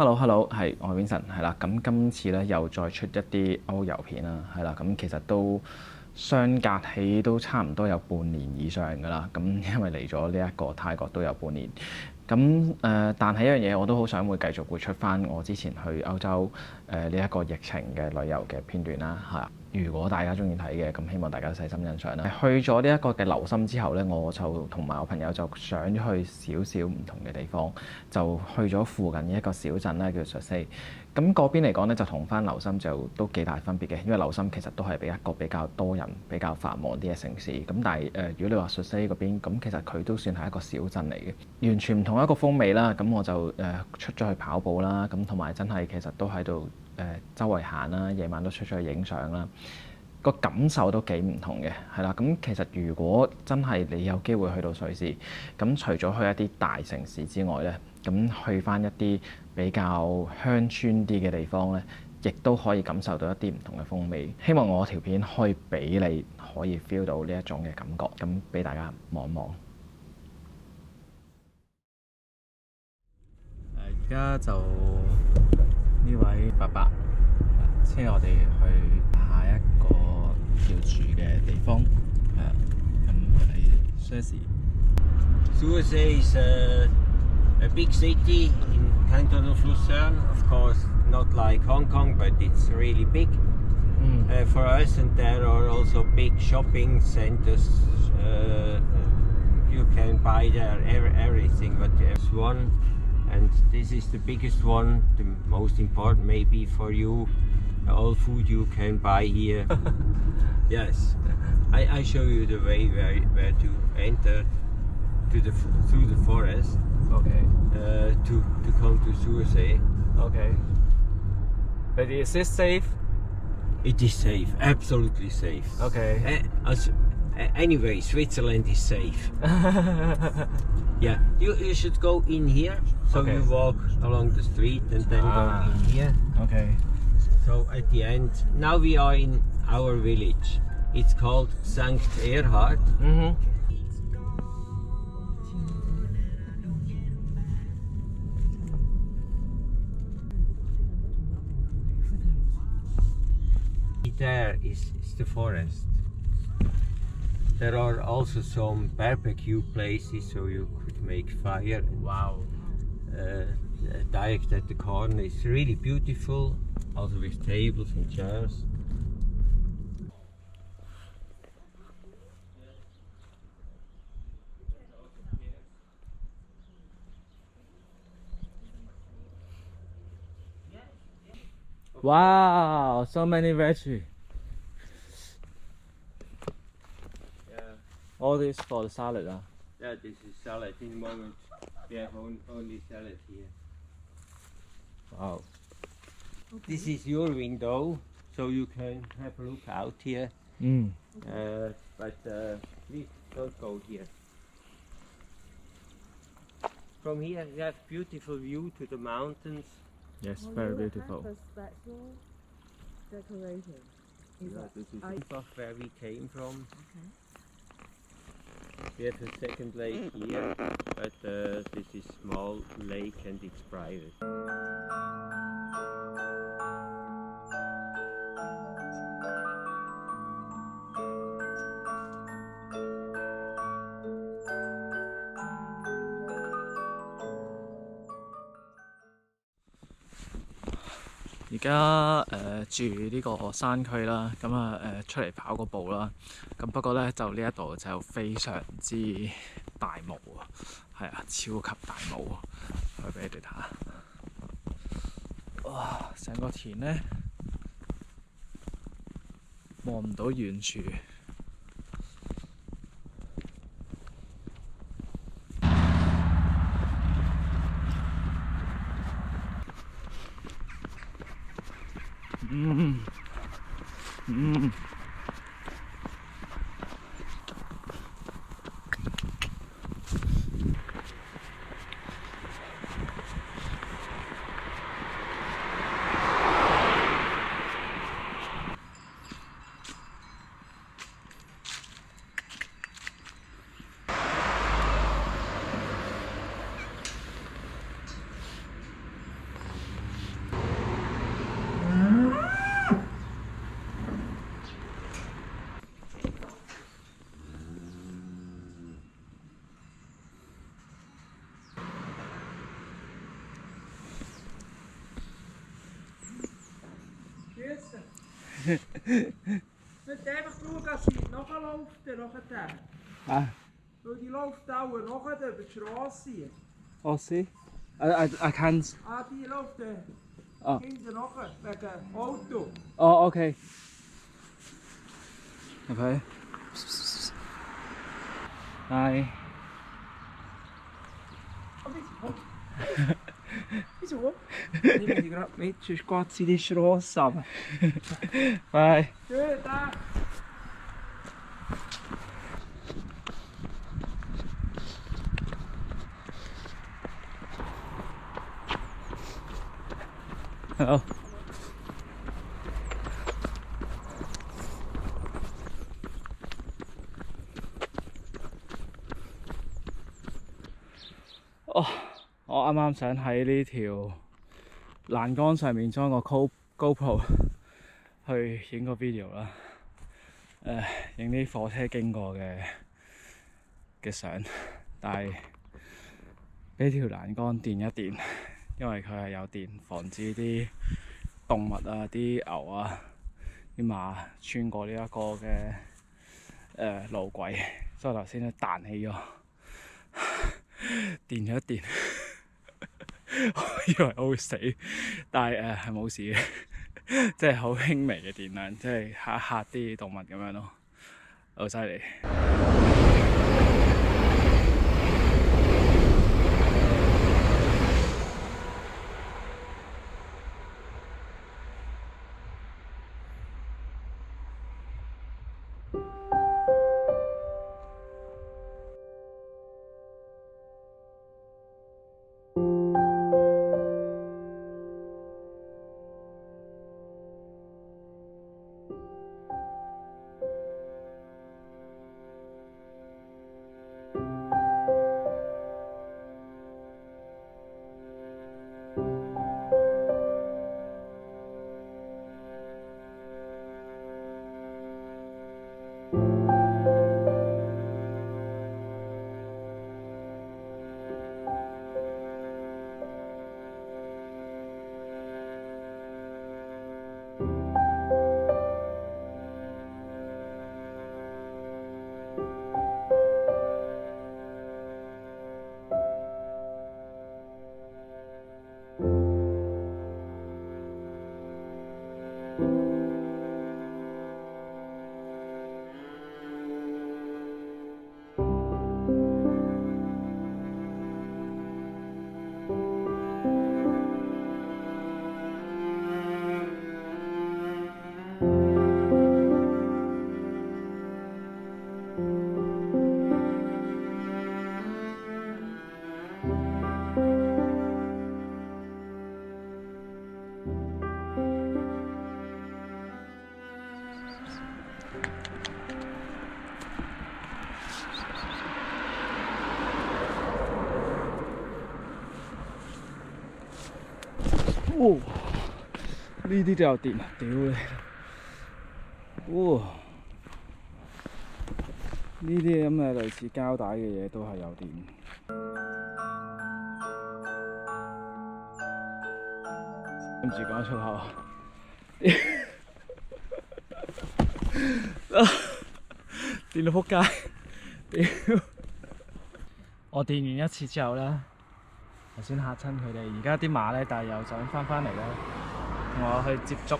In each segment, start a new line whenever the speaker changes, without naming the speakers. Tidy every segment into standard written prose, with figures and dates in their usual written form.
Hello，係我係 Vincent，係啦。咁今次咧又再出一啲歐遊片啦，係啦。咁其實都相隔起都差唔多有半年以上㗎啦。咁因為嚟咗呢一個泰國都有半年。咁但係一樣嘢我都好想會繼續會出翻我之前去歐洲呢一個疫情嘅旅遊嘅片段啦，係啊。如果大家中意睇嘅，咁希望大家細心欣賞啦。去咗呢一個嘅留心之後呢，我就同埋我朋友就上咗去少少唔同嘅地方，就去咗附近一個小鎮咧叫 Sursee。咁嗰邊嚟講呢，就同翻留心就都幾大分別嘅，因為留心其實都係一個比較多人、比較繁忙啲嘅城市。咁但係如果你話 Sursee 嗰邊，咁其實佢都算係一個小鎮嚟嘅，完全唔同一個風味啦。咁我就出咗去跑步啦，咁同埋真係其實都喺度周圍行啦，夜晚都出咗去影相啦。個感受都幾唔同嘅，係啦。咁其實如果真係你有機會去到瑞士，咁除咗去一啲大城市之外呢，咁去翻一啲比較鄉村啲嘅地方呢，亦都可以感受到一啲唔同嘅風味。希望我條片可以俾你可以 feel 到呢一種嘅感覺，咁俾大家望一望。而家就呢位伯伯車我哋去下一個要住嘅地方，係啊，咁係 Sursee。Sursee
is a big city in Canton of Lucerne. Of course, not like Hong Kong, but it's really big for us. And there are also big shopping centers. You can buy there everything. But there's one, and this is the biggest one, the most important maybe for you. All food you can buy here. Yes, I show you the way where to enter through the forest.
Okay.
To come to Sursee.
Okay. But is this safe?
It is safe, absolutely safe.
Okay.
Anyway, Switzerland is safe. Yeah, you should go in here. So
Okay.
you walk along the street and then go in here.
Okay.
So at the end, now we are in our village. It's called Sankt Erhard. There is the forest. There are also some barbecue places, so you could make fire.
Wow.
Direct at the corner. It's really beautiful, also with tables and chairs.
Wow, so many veggies.
Yeah,
All this for the salad, huh?
yeah, this is salad. In the moment, we have only salad here.
Wow.
This is your window, so you can have a look out here. But please don't go here. From here, you have beautiful view to the mountains.
Yes, very beautiful.
Have a special decoration.
This is where we came from.
Okay.
We have a second lake here, but this is small lake and it's private.
而家住呢個山區啦，咁出嚟跑個步啦，咁不過呢，就呢一度就非常之大霧啊，係啊，超級大霧啊，去俾你哋睇下。哇！成個田呢，望唔到遠處。
Grüße. Nicht einfach schauen, dass sie nachläuft, nachher.
Ah,
Weil die läuft auch nachher über die Straße.
oh, see. I can't.
Ah, die läuft
Ah.
hinten nachher, wegen Auto.
Oh, okay. Okay. Hi.
Wieso? Nimm die gerade mit, sonst geht sie die Straße runter.
Bye.
Schönen Tag.
Hello.哦，我啱啱想喺呢條欄杆上面裝個 GoPro 去影個 video 啦，影啲火車經過嘅相，但係俾條欄杆電一電，因為佢係有電，防止啲動物啊、啲牛啊、啲馬穿過呢一個嘅路軌，所以頭先咧彈起咗。電咗一電，我以為我會死，但係係冇事嘅，即係好輕微嘅電量，即係嚇啲動物咁樣咯，好犀利。哦，呢啲都有電啊！屌你！哇，呢啲咁嘅類似膠帶嘅嘢都係有電。對唔住講粗口。電到仆街！屌！我電完一次之後咧。頭先嚇親佢哋，而家啲馬咧，但係又想翻嚟咧，同我去接觸。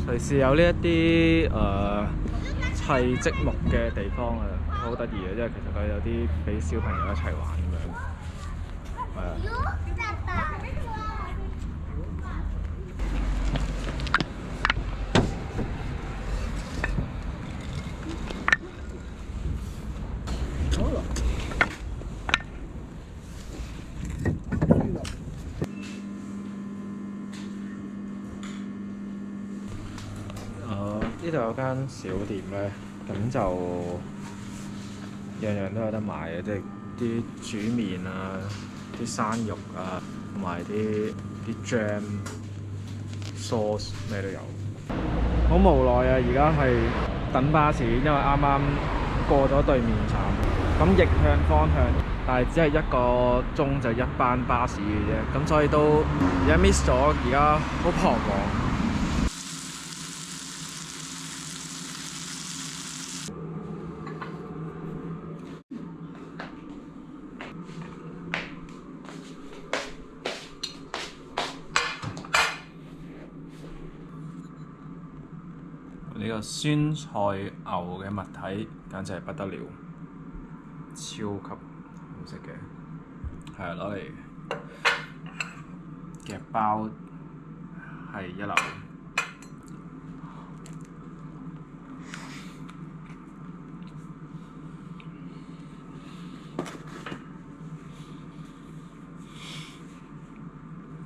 隨時有呢一啲砌積木嘅地方啊，好得意嘅，因為其實佢有啲俾小朋友一齊玩咁樣，係啊。呢度有間小店咧，咁就樣樣都有得買嘅，即係啲煮麵啊、啲生肉啊，同埋啲jam、sauce 咩都有。好無奈啊！而家係等巴士，因為啱啱過咗對面站，咁逆向方向，但係只係1個鐘就一班巴士嘅啫，咁所以都而家 miss 咗，而家好彷徨。呢個酸菜牛嘅物體簡直係不得了，超級好食嘅，係攞嚟夾包係一流。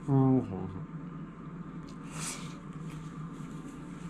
好食。